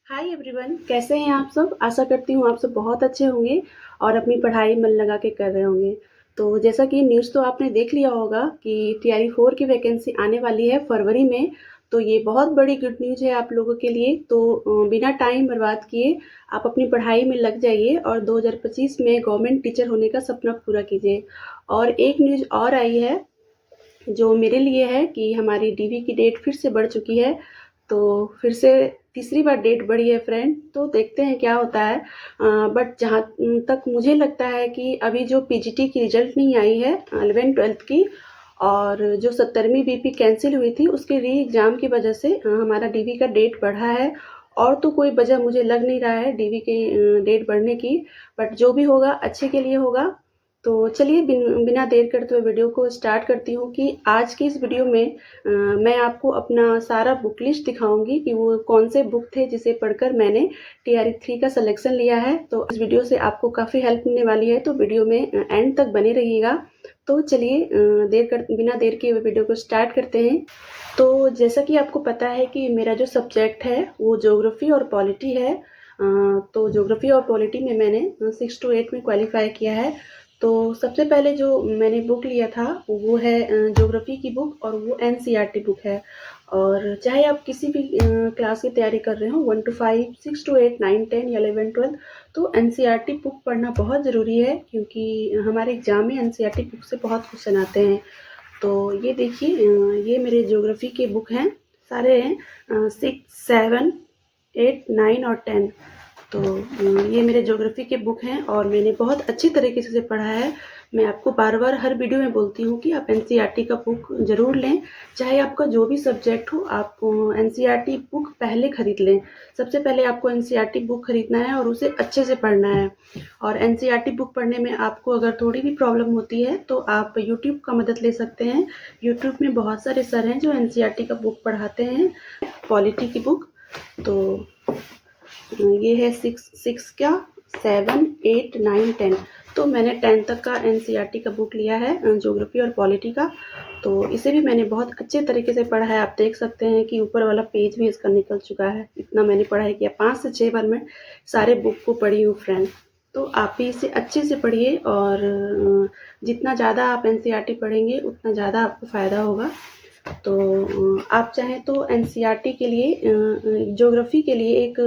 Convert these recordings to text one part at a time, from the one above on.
Hi everyone, कैसे हैं आप सब। आशा करती हूँ आप सब बहुत अच्छे होंगे और अपनी पढ़ाई मन लगा के कर रहे होंगे। तो जैसा कि न्यूज़ तो आपने देख लिया होगा कि टीआरई 4 की वैकेंसी आने वाली है फरवरी में। तो ये बहुत बड़ी गुड न्यूज़ है आप लोगों के लिए। तो बिना टाइम बर्बाद किए आप अपनी पढ़ाई में लग जाइए और 2025 में गवर्नमेंट टीचर होने का सपना पूरा कीजिए। और एक न्यूज़ और आई है जो मेरे लिए है कि हमारी डीवी की डेट फिर से बढ़ चुकी है। तो फिर से तीसरी बार डेट बढ़ी है फ्रेंड, तो देखते हैं क्या होता है। बट जहाँ तक मुझे लगता है कि अभी जो पीजीटी की रिजल्ट नहीं आई है 11th-12th की, और जो 70वीं बीपी कैंसिल हुई थी उसके री एग्ज़ाम की वजह से हमारा डीवी का डेट बढ़ा है। और तो कोई वजह मुझे लग नहीं रहा है डीवी की डेट बढ़ने की। बट जो भी होगा अच्छे के लिए होगा। तो चलिए बिना देर करते हुए वीडियो को स्टार्ट करती हूँ कि आज की इस वीडियो में मैं आपको अपना सारा बुक लिस्ट दिखाऊंगी कि वो कौन से बुक थे जिसे पढ़कर मैंने टीआरई 3 का सिलेक्शन लिया है। तो इस वीडियो से आपको काफ़ी हेल्प मिलने वाली है, तो वीडियो में एंड तक बने रहिएगा। तो चलिए बिना देर के वीडियो को स्टार्ट करते हैं। तो जैसा कि आपको पता है कि मेरा जो सब्जेक्ट है वो ज्योग्राफी और पॉलिटी है। तो ज्योग्राफी और पॉलिटी में मैंने 6 to 8 में क्वालिफाई किया है। तो सबसे पहले जो मैंने बुक लिया था वो है ज्योग्राफी की बुक, और वो एनसीईआरटी बुक है। और चाहे आप किसी भी क्लास की तैयारी कर रहे हो 1 to 5, 6 to 8, 9, 10, 11, 12, तो एनसीईआरटी बुक पढ़ना बहुत ज़रूरी है क्योंकि हमारे एग्ज़ाम में एनसीईआरटी बुक से बहुत क्वेश्चन आते हैं। तो ये देखिए, ये मेरे ज्योग्राफी के बुक हैं, सारे हैं 6, 7, 8, 9 और 10। तो ये मेरे ज्योग्राफी के बुक हैं और मैंने बहुत अच्छी तरीके से पढ़ा है। मैं आपको बार बार हर वीडियो में बोलती हूँ कि आप एनसीईआरटी का बुक ज़रूर लें। चाहे आपका जो भी सब्जेक्ट हो, आप एनसीईआरटी बुक पहले ख़रीद लें। सबसे पहले आपको एनसीईआरटी बुक ख़रीदना है और उसे अच्छे से पढ़ना है। और एनसीईआरटी बुक पढ़ने में आपको अगर थोड़ी भी प्रॉब्लम होती है तो आप यूट्यूब का मदद ले सकते हैं। यूट्यूब में बहुत सारे सर हैं जो एनसीईआरटी का बुक पढ़ाते हैं, पॉलिटी की बुक। तो ये है 6 क्या 7, 8, 9, 10। तो मैंने 10 तक का एनसीईआरटी का बुक लिया है ज्योग्राफी और पॉलिटी का। तो इसे भी मैंने बहुत अच्छे तरीके से पढ़ा है। आप देख सकते हैं कि ऊपर वाला पेज भी इसका निकल चुका है, इतना मैंने पढ़ाई किया। 5 से 6 बार मैं सारे बुक को पढ़ी हूँ फ्रेंड। तो आप भी इसे अच्छे से पढ़िए और जितना ज़्यादा आप एनसीईआरटी पढ़ेंगे उतना ज़्यादा आपको फ़ायदा होगा। तो आप चाहें तो एनसीईआरटी के लिए ज्योग्राफी के लिए एक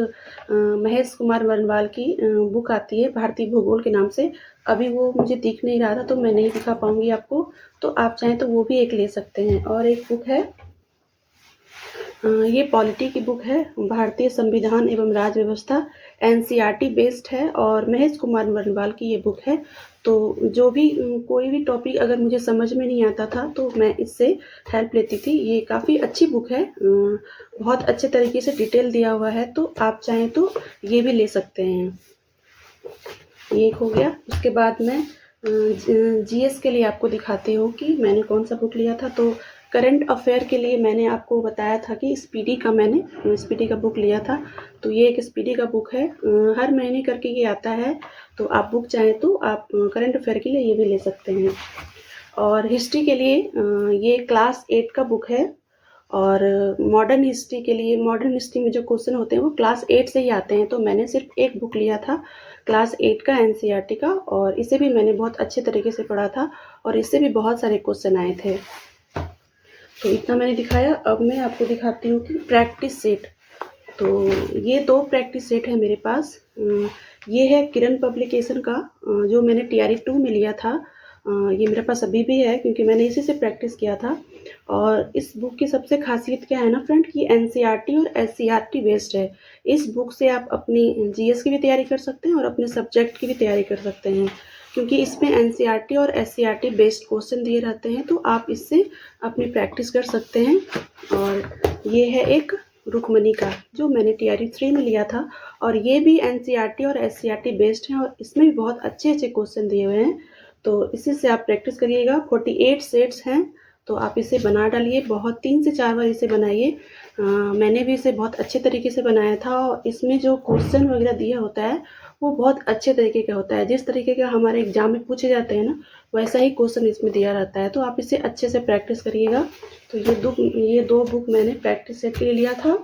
महेश कुमार वर्णवाल की बुक आती है भारतीय भूगोल के नाम से। अभी वो मुझे दिख नहीं रहा था तो मैं नहीं दिखा पाऊंगी आपको। तो आप चाहें तो वो भी एक ले सकते हैं। और एक बुक है, ये पॉलिटी की बुक है, भारतीय संविधान एवं राज्य व्यवस्था, एनसीईआरटी बेस्ड है और महेश कुमार वर्णवाल की ये बुक है। तो जो भी कोई भी टॉपिक अगर मुझे समझ में नहीं आता था तो मैं इससे हेल्प लेती थी। ये काफ़ी अच्छी बुक है, बहुत अच्छे तरीके से डिटेल दिया हुआ है। तो आप चाहें तो ये भी ले सकते हैं। ये एक हो गया। उसके बाद मैं जीएस के लिए आपको दिखाती हूँ कि मैंने कौन सा बुक लिया था। तो करंट अफेयर के लिए मैंने आपको बताया था कि स्पीडी का बुक लिया था। तो ये एक स्पीडी का बुक है, हर महीने करके ये आता है। तो आप बुक चाहें तो आप करंट अफेयर के लिए ये भी ले सकते हैं। और हिस्ट्री के लिए ये क्लास 8 का बुक है। और मॉडर्न हिस्ट्री में जो क्वेश्चन होते हैं वो क्लास 8 से ही आते हैं। तो मैंने सिर्फ एक बुक लिया था क्लास 8 का एनसीईआरटी का, और इसे भी मैंने बहुत अच्छे तरीके से पढ़ा था और इससे भी बहुत सारे क्वेश्चन आए थे। तो इतना मैंने दिखाया। अब मैं आपको दिखाती हूँ कि प्रैक्टिस सेट। तो ये 2 प्रैक्टिस सेट है मेरे पास। ये है किरण पब्लिकेशन का, जो मैंने टीआरई 2 में लिया था। ये मेरे पास अभी भी है क्योंकि मैंने इसी से प्रैक्टिस किया था। और इस बुक की सबसे खासियत क्या है ना फ्रेंड, कि एनसीईआरटी और एससीईआरटी बेस्ड है। इस बुक से आप अपनी जीएस की भी तैयारी कर सकते हैं और अपने सब्जेक्ट की भी तैयारी कर सकते हैं, क्योंकि इसमें एनसीईआरटी और एससीईआरटी बेस्ड क्वेश्चन दिए रहते हैं। तो आप इससे अपनी प्रैक्टिस कर सकते हैं। और ये है एक रुक्मणी का, जो मैंने टीआरई 3 में लिया था, और ये भी एनसीईआरटी और एससीईआरटी बेस्ड है और इसमें भी बहुत अच्छे अच्छे क्वेश्चन दिए हुए हैं। तो इसी से आप प्रैक्टिस करिएगा। 48 सेट्स हैं, तो आप इसे बना डालिए। बहुत 3 से 4 बार इसे बनाइए। मैंने भी इसे बहुत अच्छे तरीके से बनाया था और इसमें जो क्वेश्चन वगैरह दिया होता है वो बहुत अच्छे तरीके का होता है। जिस तरीके का हमारे एग्जाम में पूछे जाते हैं ना, वैसा ही क्वेश्चन इसमें दिया रहता है। तो आप इसे अच्छे से प्रैक्टिस करिएगा। तो ये 2 बुक मैंने प्रैक्टिस सेट के लिए लिया था।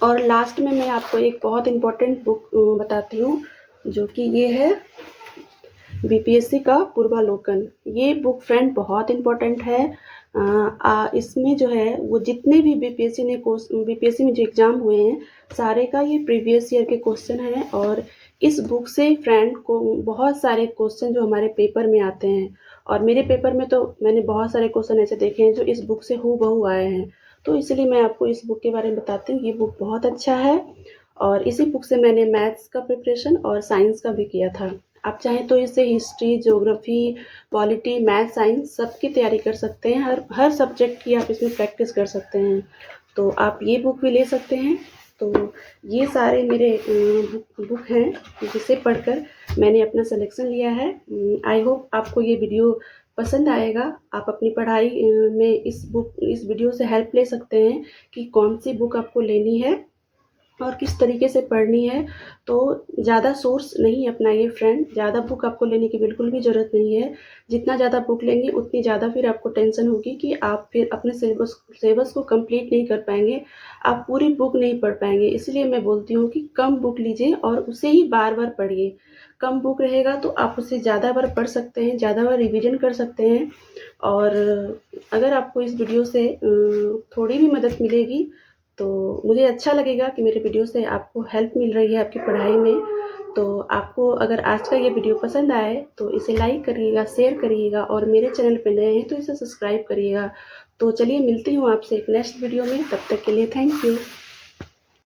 और लास्ट में मैं आपको एक बहुत इम्पोर्टेंट बुक बताती हूँ, जो कि ये है बीपीएससी का पूर्वालोकन। ये बुक फ्रेंड बहुत इम्पोर्टेंट है। इसमें जो है वो जितने भी बीपीएससी में जो एग्ज़ाम हुए हैं, सारे का ये प्रीवियस ईयर के क्वेश्चन हैं। और इस बुक से फ्रेंड को बहुत सारे क्वेश्चन जो हमारे पेपर में आते हैं, और मेरे पेपर में तो मैंने बहुत सारे क्वेश्चन ऐसे देखे हैं जो इस बुक से हूबहू आए हैं। तो इसलिए मैं आपको इस बुक के बारे में बताती हूँ। ये बुक बहुत अच्छा है, और इसी बुक से मैंने मैथ्स का प्रिपरेशन और साइंस का भी किया था। आप चाहें तो इससे history, geography, polity, math, science सबकी तैयारी कर सकते हैं। हर हर सब्जेक्ट की आप इसमें प्रैक्टिस कर सकते हैं। तो आप ये बुक भी ले सकते हैं। तो ये सारे मेरे बुक हैं जिसे पढ़कर मैंने अपना सिलेक्शन लिया है। आई होप आपको ये वीडियो पसंद आएगा। आप अपनी पढ़ाई में इस वीडियो से हेल्प ले सकते हैं कि कौन सी बुक आपको लेनी है और किस तरीके से पढ़नी है। तो ज़्यादा सोर्स नहीं अपनाइए फ्रेंड, ज़्यादा बुक आपको लेने की बिल्कुल भी ज़रूरत नहीं है। जितना ज़्यादा बुक लेंगे उतनी ज़्यादा फिर आपको टेंशन होगी कि आप फिर अपने सिलेबस को कंप्लीट नहीं कर पाएँगे, आप पूरी बुक नहीं पढ़ पाएँगे। इसलिए मैं बोलती हूँ कि कम बुक लीजिए और उसे ही बार-बार पढ़िए। कम बुक रहेगा तो आप उसे ज़्यादा बार पढ़ सकते हैं, ज़्यादा बार रिविज़न कर सकते हैं। और अगर आपको इस वीडियो से थोड़ी भी मदद मिलेगी, तो मुझे अच्छा लगेगा कि मेरे वीडियो से आपको हेल्प मिल रही है आपकी पढ़ाई में। तो आपको अगर आज का ये वीडियो पसंद आए तो इसे लाइक करिएगा, शेयर करिएगा, और मेरे चैनल पे नए हैं तो इसे सब्सक्राइब करिएगा। तो चलिए मिलती हूँ आपसे एक नेक्स्ट वीडियो में, तब तक के लिए थैंक यू।